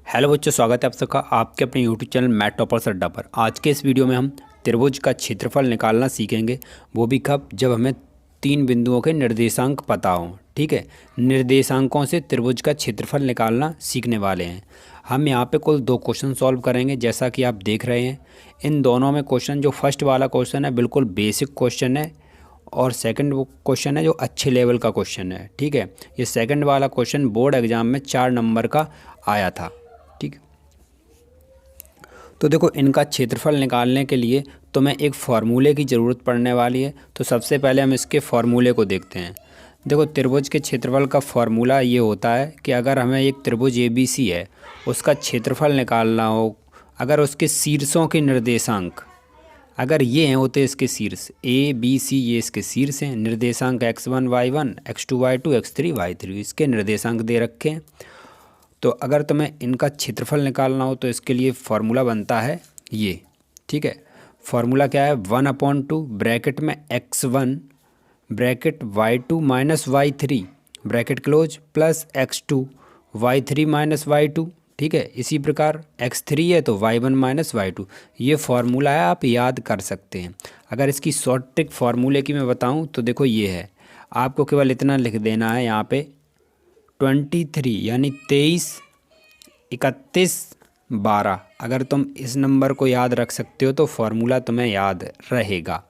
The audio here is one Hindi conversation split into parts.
हेलो बच्चों, स्वागत है आप सबका आपके अपने यूट्यूब चैनल मैथ टॉपर्स अड्डा पर। आज के इस वीडियो में हम त्रिभुज का क्षेत्रफल निकालना सीखेंगे। वो भी कब? जब हमें तीन बिंदुओं के निर्देशांक पता हों। ठीक है, निर्देशांकों से त्रिभुज का क्षेत्रफल निकालना सीखने वाले हैं। हम यहाँ पे कुल 2 क्वेश्चन सॉल्व करेंगे, जैसा कि आप देख रहे हैं। इन दोनों में क्वेश्चन, जो फर्स्ट वाला क्वेश्चन है बिल्कुल बेसिक क्वेश्चन है, और सेकंड वो क्वेश्चन है जो अच्छे लेवल का क्वेश्चन है। ठीक है, ये सेकंड वाला क्वेश्चन बोर्ड एग्जाम में 4 नंबर का आया था। ठीक, तो देखो, इनका क्षेत्रफल निकालने के लिए तुम्हें एक फार्मूले की ज़रूरत पड़ने वाली है। तो सबसे पहले हम इसके फार्मूले को देखते हैं। देखो, त्रिभुज के क्षेत्रफल का फार्मूला ये होता है कि अगर हमें एक त्रिभुज ABC है, उसका क्षेत्रफल निकालना हो, अगर उसके शीर्षों के निर्देशांक अगर ये हैं, होते इसके शीर्ष ABC, ये इसके शीर्ष हैं। निर्देशांक x1 y1 x2 y2 x3 y3 इसके निर्देशांक दे रखे हैं। तो अगर तुम्हें इनका क्षेत्रफल निकालना हो तो इसके लिए फार्मूला बनता है ये। ठीक है, फार्मूला क्या है? 1/2 ब्रैकेट में x1 bracket y2 minus y3 bracket close plus x2 y3 minus y2। ठीक है, इसी प्रकार x3 है तो y1 माइनस y2। ये फार्मूला है, आप याद कर सकते हैं। अगर इसकी शॉर्ट ट्रिक फार्मूले की मैं बताऊं तो देखो, ये है। आपको केवल इतना लिख देना है यहाँ पे 23 यानी 23, 31, 12। अगर तुम इस नंबर को याद रख सकते हो तो फार्मूला तुम्हें याद रहेगा।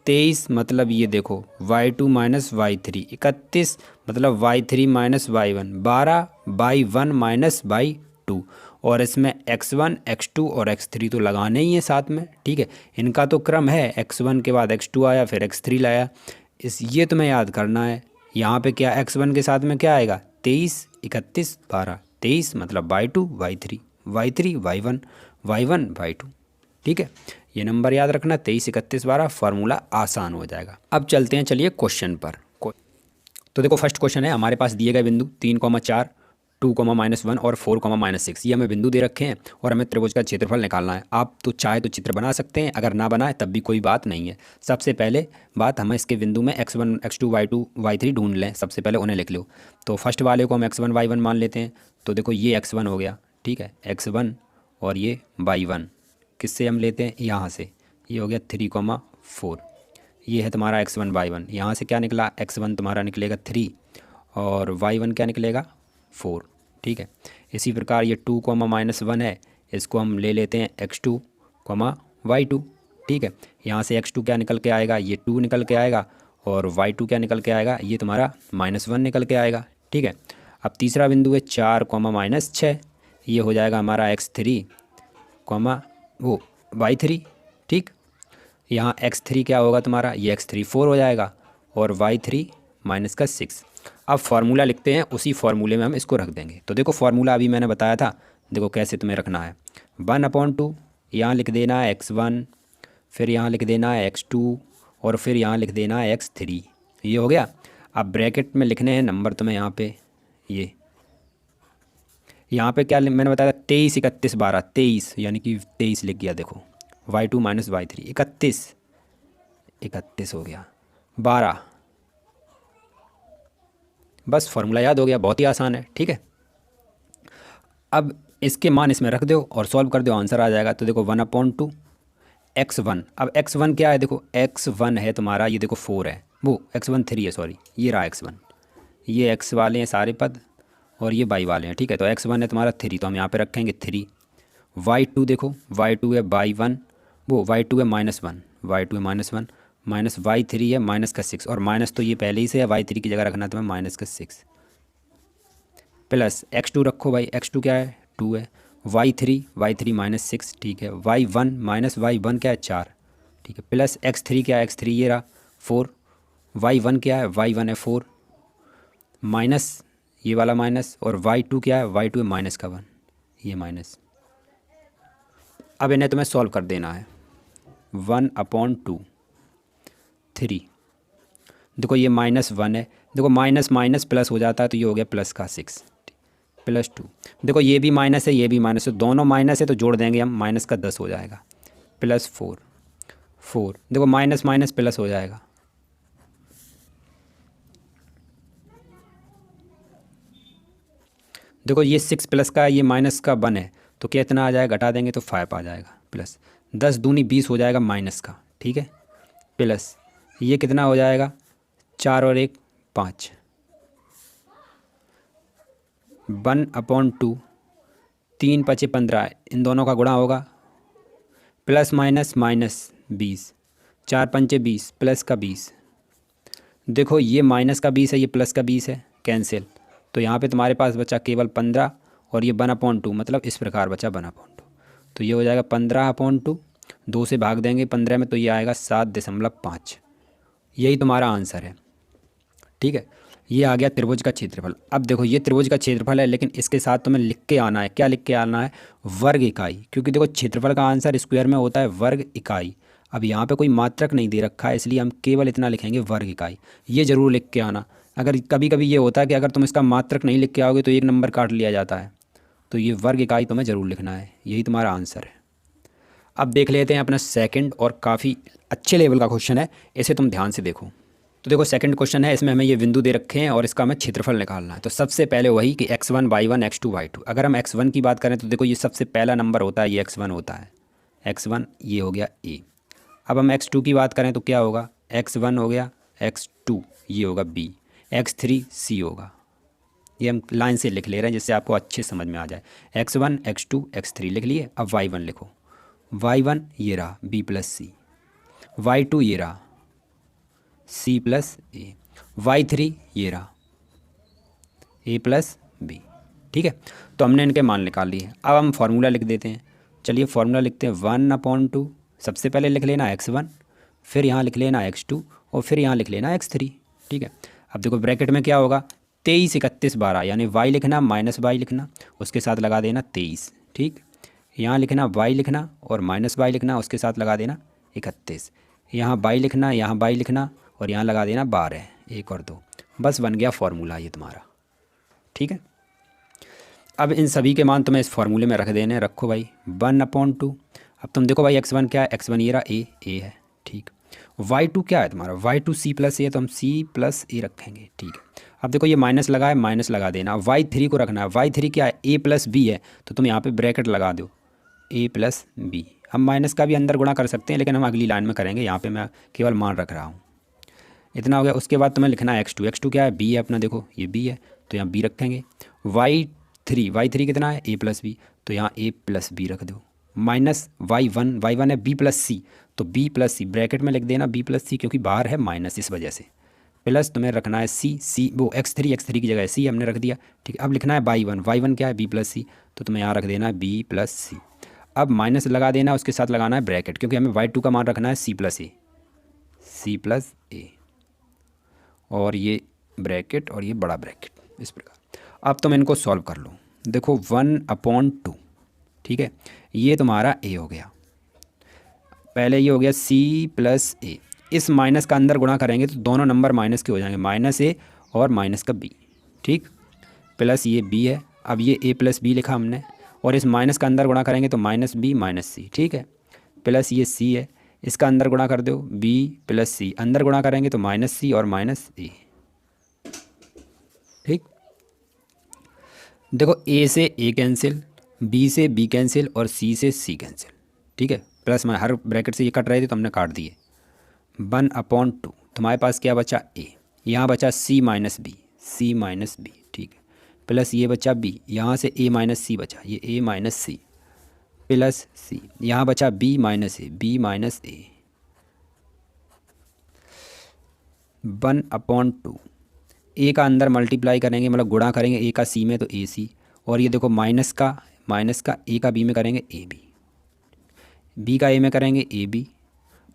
23 मतलब ये देखो y2 माइनस y3, 31 मतलब y3 minus y1, 12 y1 minus y2। और इसमें x1, x2 और x3 तो लगाने ही है साथ में। ठीक है, इनका तो क्रम है, x1 के बाद x2 आया, फिर x3 लाया। ये तुम्हें याद करना है। यहाँ पे क्या x1 के साथ में क्या आएगा? 23, 31, 12। 23 मतलब y2 y3, y3 y1, y1 y2। ठीक है, ये नंबर याद रखना, 23, 31, 12। फार्मूला आसान हो जाएगा। अब चलते हैं, चलिए क्वेश्चन पर। तो देखो, फर्स्ट क्वेश्चन है, हमारे पास दिए गए बिंदु 3,4, 2,-1 और 4,-6 ये हमें बिंदु दे रखे हैं और हमें त्रिभुज का क्षेत्रफल निकालना है। आप तो चाहे तो चित्र बना सकते हैं, अगर ना बनाए तब भी कोई बात नहीं है। सबसे पहले बात, हम इसके बिंदु में x1 x2 y2 y3 ढूंढ लें। सबसे पहले उन्हें लिख लो। तो फर्स्ट वाले को हम x1 y1 मान लेते हैं। तो देखो, ये x1 हो गया। ठीक है, x1 और ये y1 किससे हम लेते हैं? यहाँ से। ये हो गया 3,4। ये है तुम्हारा x1 y1। यहाँ से क्या निकला? x1 तुम्हारा निकलेगा 3 और y1 क्या निकलेगा? 4। ठीक है, इसी प्रकार ये 2,-1 है, इसको हम ले लेते हैं x2, y2। ठीक है, यहाँ से x2 क्या निकल के आएगा? ये 2 निकल के आएगा। और y2 क्या निकल के आएगा? ये तुम्हारा -1 निकल के आएगा। ठीक है, अब तीसरा बिंदु है 4,-6, ये हो जाएगा हमारा x3, वो y3। ठीक, यहाँ x3 क्या होगा तुम्हारा? ये x3 4 हो जाएगा और y3 -6। अब फार्मूला लिखते हैं, उसी फार्मूले में हम इसको रख देंगे। तो देखो, फार्मूला अभी मैंने बताया था, देखो कैसे तुम्हें रखना है। 1/2 यहाँ लिख देना है x1, फिर यहाँ लिख देना है x2 और फिर यहाँ लिख देना है x3। ये हो गया। अब ब्रैकेट में लिखने हैं नंबर तुम्हें यहाँ पे। ये यहाँ पे क्या मैंने बताया था? 23, 31, 12। 23 यानी कि 23 लिख गया। देखो, y2 माइनस y3, 31 हो गया, 12। बस फार्मूला याद हो गया, बहुत ही आसान है। ठीक है, अब इसके मान इसमें रख दो और सॉल्व कर दो, आंसर आ जाएगा। तो देखो, 1/2 x1। अब x1 क्या है? देखो, x1 है तुम्हारा, ये देखो 4 है, वो x1 3 है, सॉरी, ये रहा x1। ये x वाले हैं सारे पद और ये y वाले हैं। ठीक है, तो x1 है तुम्हारा 3, तो हम यहाँ पे रखेंगे 3। y2 देखो, y2 है y1, वो y2 है -1, y2 है -1, माइनस y3 है -6, और माइनस तो ये पहले ही से है, y3 की जगह रखना है तुम्हें -6, प्लस x2 रखो भाई, x2 क्या है? 2 है, y3 -6। ठीक है, y1 माइनस y1 क्या है? 4। ठीक है, प्लस x3 क्या है? x3 ये रहा 4। y1 क्या है? y1 है 4, माइनस ये वाला माइनस, और y2 क्या है? y2 है -1, ये माइनस। अब इन्हें तुम्हें सॉल्व कर देना है। 1/2 3, देखो ये -1 है, देखो माइनस माइनस प्लस हो जाता है, तो ये हो गया प्लस का 6 +2। देखो, ये भी माइनस है, ये भी माइनस है, दोनों माइनस है, तो जोड़ देंगे हम, माइनस का 10 हो जाएगा, +4। देखो, माइनस माइनस प्लस हो जाएगा। देखो ये 6 प्लस का ये माइनस का 1 है, तो क्या इतना आ जाएगा, घटा देंगे तो 5 आ जाएगा, प्लस 10 दूनी 20 हो जाएगा माइनस का, ठीक है, प्लस ये कितना हो जाएगा, 4 और 1 5, 1/2, 3 5 15, इन दोनों का गुणा होगा, प्लस माइनस माइनस 20, 4 5 20, प्लस का 20। देखो ये माइनस का 20 है, ये प्लस का 20 है, कैंसिल, तो यहाँ पे तुम्हारे पास बचा केवल 15 और ये 1/2, मतलब इस प्रकार बचा 1/2, तो ये हो जाएगा 15/2, 2 से भाग देंगे 15 में तो ये आएगा 7.5। यही तुम्हारा आंसर है, ठीक है। ये आ गया त्रिभुज का क्षेत्रफल। अब देखो ये त्रिभुज का क्षेत्रफल है, लेकिन इसके साथ तुम्हें लिख के आना है, क्या लिख के आना है, वर्ग इकाई, क्योंकि देखो क्षेत्रफल का आंसर स्क्वायर में होता है वर्ग इकाई। अब यहाँ पे कोई मात्रक नहीं दे रखा है, इसलिए हम केवल इतना लिखेंगे वर्ग इकाई, ये ज़रूर लिख के आना। अगर कभी कभी ये होता है कि अगर तुम इसका मात्रक नहीं लिख के आओगे तो 1 नंबर काट लिया जाता है, तो ये वर्ग इकाई तुम्हें ज़रूर लिखना है, यही तुम्हारा आंसर है। अब देख लेते हैं अपना सेकंड, और काफ़ी अच्छे लेवल का क्वेश्चन है, इसे तुम ध्यान से देखो। तो देखो सेकंड क्वेश्चन है, इसमें हमें ये बिंदु दे रखे हैं और इसका हमें क्षेत्रफल निकालना है। तो सबसे पहले वही कि x1 y1 x2 y2। अगर हम x1 की बात करें तो देखो ये सबसे पहला नंबर होता है, ये x1 होता है, x1 ये हो गया a। अब हम x2 की बात करें तो क्या होगा, x1 हो गया, x2 ये होगा b, x3 c होगा। ये हम लाइन से लिख ले रहे हैं जिससे आपको अच्छे समझ में आ जाए। x1 x2 x3 लिख लिए। अब y1 लिखो, y1 ये रहा b प्लस सी, y2 ये रहा c प्लस ए, y3 ये रहा a प्लस बी, ठीक है। तो हमने इनके मान निकाल लिए। अब हम फार्मूला लिख देते हैं। चलिए फार्मूला लिखते हैं, 1/2, सबसे पहले लिख लेना x1, फिर यहाँ लिख लेना x2 और फिर यहाँ लिख लेना x3, ठीक है। अब देखो ब्रैकेट में क्या होगा, 23 31 12, यानी y लिखना माइनस y लिखना, उसके साथ लगा देना 23, ठीक। यहाँ लिखना y लिखना और माइनस y लिखना, उसके साथ लगा देना 31। यहाँ y लिखना, यहाँ y लिखना और यहाँ लगा देना 12, 1 और 2, बस बन गया फार्मूला ये तुम्हारा, ठीक है। अब इन सभी के मान तुम्हें इस फार्मूले में रख देने, रखो भाई 1/2। अब तुम देखो भाई x1 क्या है, x1 ये रहा a है, ठीक। y2 क्या है तुम्हारा, y2 c प्लस a, तो हम c प्लस a रखेंगे, ठीक है। अब देखो ये माइनस लगा है, माइनस लगा देना। y3 को रखना है, y3 क्या है, a प्लस b है, तो तुम यहाँ पे ब्रैकेट लगा दो, a प्लस b। हम माइनस का भी अंदर गुणा कर सकते हैं, लेकिन हम अगली लाइन में करेंगे, यहाँ पे मैं केवल मान रख रहा हूँ। इतना हो गया। उसके बाद तुम्हें लिखना है x2 क्या है, b है अपना, देखो ये b है तो यहाँ b रखेंगे। y3 कितना है, a प्लस b, तो यहाँ a प्लस b रख दो, माइनस y1 है b प्लस c, तो b प्लस सी ब्रैकेट में लिख देना, b प्लस सी, क्योंकि बाहर है माइनस इस वजह से, प्लस तुम्हें रखना है c वो x3 की जगह c हमने रख दिया, ठीक है। अब लिखना है y1 क्या है, b प्लस सी, तो तुम्हें यहाँ रख देना है b प्लस सी। अब माइनस लगा देना, उसके साथ लगाना है ब्रैकेट, क्योंकि हमें y2 का मान रखना है c प्लस ए, और ये ब्रैकेट और ये बड़ा ब्रैकेट, इस प्रकार। अब तुम इनको सॉल्व कर लो। देखो 1/2, ठीक है, ये तुम्हारा a हो गया, पहले ये हो गया c प्लस ए, इस माइनस का अंदर गुणा करेंगे तो दोनों नंबर माइनस के हो जाएंगे, माइनस a और माइनस का b, ठीक, प्लस ये b है। अब ये a प्लस b लिखा हमने, और इस माइनस का अंदर गुणा करेंगे तो माइनस b माइनस c, ठीक है, प्लस ये c है, इसका अंदर गुणा कर दो, b प्लस सी, अंदर गुणा करेंगे तो माइनस सी और माइनस ए, ठीक। देखो a से a कैंसिल, b से b कैंसिल और c से c कैंसिल, ठीक है। प्लस में हर ब्रैकेट से ये कट रहे थे तो हमने काट दिए। 1/2, तुम्हारे पास क्या बचा, a, यहाँ बचा c माइनस b, ठीक है, प्लस ये बचा b, यहाँ से a माइनस सी बचा, ये a minus C plus c, यहाँ बचा b माइनस a, 1/2, a का अंदर मल्टीप्लाई करेंगे, मतलब गुणा करेंगे a का c में तो ac, और ये देखो माइनस का a का b में करेंगे ab, b का a में करेंगे ab,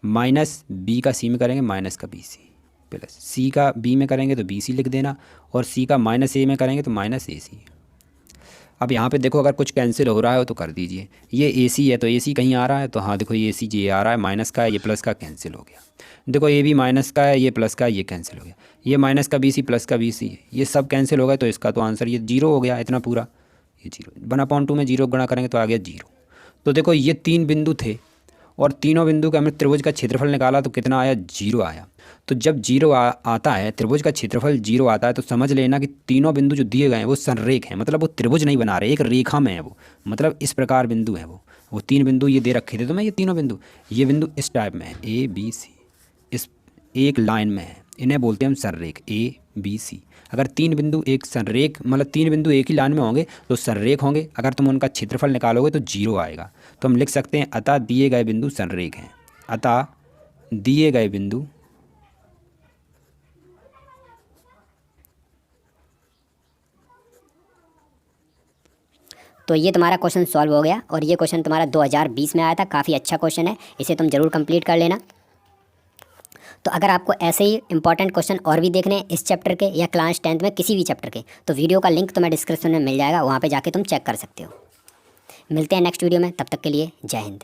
माइनस b का c में करेंगे माइनस का bc, प्लस c का b में करेंगे तो bc लिख देना, और c का माइनस a में करेंगे तो माइनस ac। अब यहाँ पे देखो अगर कुछ कैंसिल हो रहा है तो कर दीजिए, ये AC है तो AC कहीं आ रहा है, तो हाँ देखो ये AC ये आ रहा है, माइनस का है, ये प्लस का कैंसिल हो गया। देखो ये भी माइनस का है, ये प्लस का है, ये कैंसिल हो गया, ये माइनस का BC प्लस का BC, ये सब कैंसिल हो गए, तो इसका तो आंसर ये 0 हो गया, इतना पूरा ये 0। 1/2 में 0 गुणा करेंगे तो आ गया 0। तो देखो ये 3 बिंदु थे और तीनों बिंदु का हमने त्रिभुज का क्षेत्रफल निकाला तो कितना आया, 0 आया। तो जब 0 आता है, त्रिभुज का क्षेत्रफल 0 आता है, तो समझ लेना कि तीनों बिंदु जो दिए गए हैं वो संरेख हैं, मतलब वो त्रिभुज नहीं बना रहे, एक रेखा में है वो, मतलब इस प्रकार बिंदु हैं वो 3 बिंदु ये दे रखे थे तो मैं ये तीनों बिंदु, ये बिंदु इस टाइप में है A B C, इस एक लाइन में है, इन्हें बोलते हैं हम संरेख A B C। अगर 3 बिंदु एक संरेख, मतलब 3 बिंदु एक ही लाइन में होंगे तो संरेख होंगे। अगर तुम उनका क्षेत्रफल निकालोगे तो 0 आएगा। तो हम लिख सकते हैं अतः दिए गए बिंदु संरेख हैं, अतः दिए गए बिंदु तो ये तुम्हारा क्वेश्चन सॉल्व हो गया और ये क्वेश्चन तुम्हारा 2020 में आया था। काफ़ी अच्छा क्वेश्चन है, इसे तुम ज़रूर कंप्लीट कर लेना। तो अगर आपको ऐसे ही इंपॉर्टेंट क्वेश्चन और भी देखने हैं इस चैप्टर के या क्लास 10th में किसी भी चैप्टर के, तो वीडियो का लिंक तुम्हें डिस्क्रिप्शन में मिल जाएगा, वहाँ पे जाके तुम चेक कर सकते हो। मिलते हैं नेक्स्ट वीडियो में, तब तक के लिए जय हिंद।